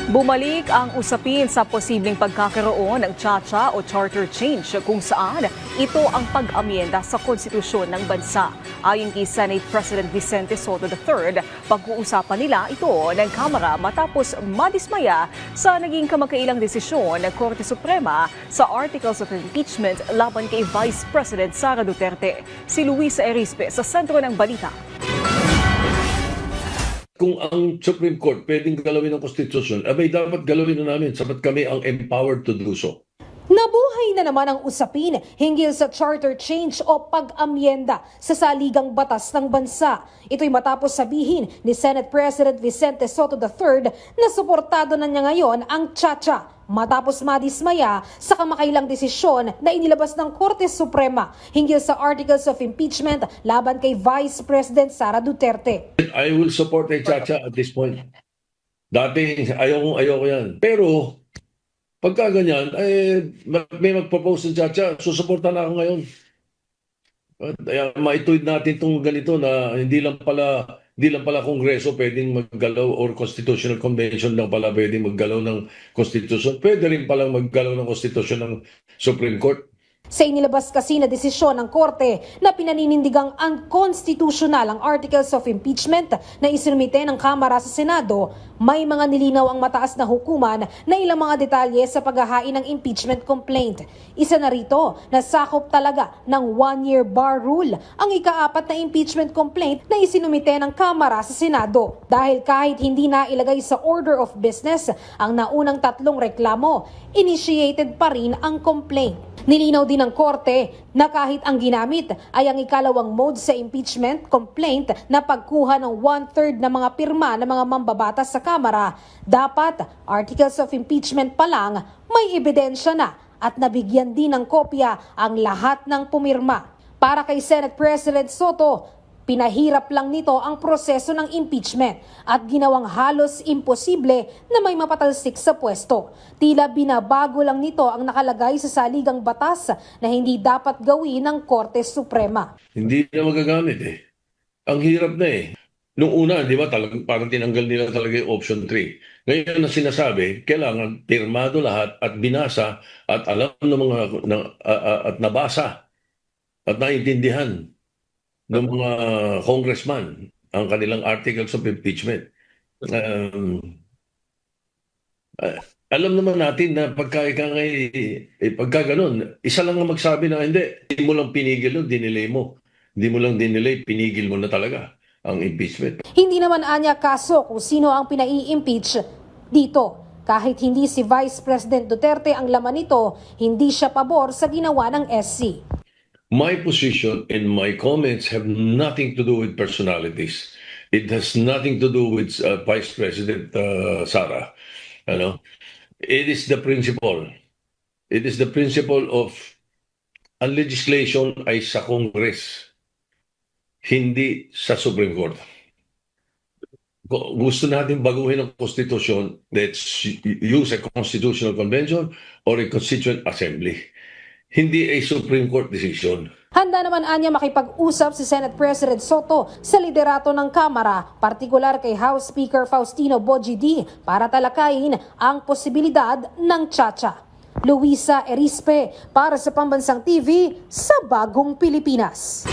Bumalik ang usapin sa posibleng pagkakaroon ng Chacha o Charter Change kung saan ito ang pag-amyenda sa konstitusyon ng bansa. Ayon kay Senate President Vicente Soto III, pag-uusapan nila ito ng Kamara matapos madismaya sa naging kamakailang desisyon ng Korte Suprema sa Articles of Impeachment laban kay Vice President Sara Duterte. Si Luisa Erispe sa sentro ng balita. Kung ang Supreme Court pwedeng galawin ng konstitusyon, abay dapat galawin na namin sapat kami ang empowered to do so. Nabuhay na naman ang usapin hinggil sa charter change o pag-amyenda sa saligang batas ng bansa. Ito'y matapos sabihin ni Senate President Vicente Soto III na suportado na niya ngayon ang Chacha matapos madismaya sa kamakailang desisyon na inilabas ng Korte Suprema hinggil sa Articles of Impeachment laban kay Vice President Sara Duterte. I will support a Chacha at this point. Dati ayoko yan. Pero pagka ganyan, may mag-propose ng Chacha, susuporta na ako ngayon. Maituwid natin itong ganito na hindi lang pala Kongreso pwedeng maggalaw or Constitutional Convention lang pala pwedeng maggalaw ng Constitution. Pwede rin palang maggalaw ng Constitution ng Supreme Court. Sa inilabas kasi na desisyon ng Korte na pinaninindigang unconstitutional ang Articles of Impeachment na isinumite ng Kamara sa Senado, may mga nilinaw ang mataas na hukuman na ilang mga detalye sa paghahain ng impeachment complaint. Isa na rito na sakop talaga ng one-year bar rule ang ika-4 na impeachment complaint na isinumite ng Kamara sa Senado. Dahil kahit hindi na ilagay sa order of business ang naunang 3 reklamo, initiated pa rin ang complaint. Nilinaw din ng Korte na kahit ang ginamit ay ang ikalawang mode sa impeachment complaint na pagkuha ng 1/3 ng mga pirma ng mga mambabatas sa Kamara, dapat Articles of Impeachment pa lang may ebidensya na at nabigyan din ng kopya ang lahat ng pumirma. Para kay Senate President Soto, pinahirap lang nito ang proseso ng impeachment at ginawang halos imposible na may mapatalsik sa pwesto. Tila binabago lang nito ang nakalagay sa saligang batas na hindi dapat gawin ng Korte Suprema. Hindi na magagamit eh. Ang hirap na eh. Nung una, di ba, parang tinanggal nila talaga yung option 3. Ngayon na sinasabi, kailangan pirmado lahat at binasa at alam ng mga at nabasa at naintindihan ng mga congressman ang kanilang articles of impeachment. Alam naman natin na pagka ganun, isa lang ang magsabi na hindi mo lang pinigil nun, dinelay mo. Hindi mo lang dinelay, pinigil mo na talaga ang impeachment. Hindi naman anya kaso kung sino ang pinai-impeach dito. Kahit hindi si Vice President Duterte ang laman nito, hindi siya pabor sa ginawa ng SC. My position and my comments have nothing to do with personalities. It has nothing to do with Vice President Sara. It is the principle. It is the principle of ang legislation ay sa Congress, hindi sa Supreme Court. Gusto natin baguhin ang Constitution, let's use a Constitutional Convention or a Constituent Assembly. Hindi a Supreme Court decision. Handa naman anya makipag-usap si Senate President Soto sa liderato ng Kamara, partikular kay House Speaker Faustino Bogie D, para talakayin ang posibilidad ng Chacha. Luisa Erispe para sa Pambansang TV sa Bagong Pilipinas.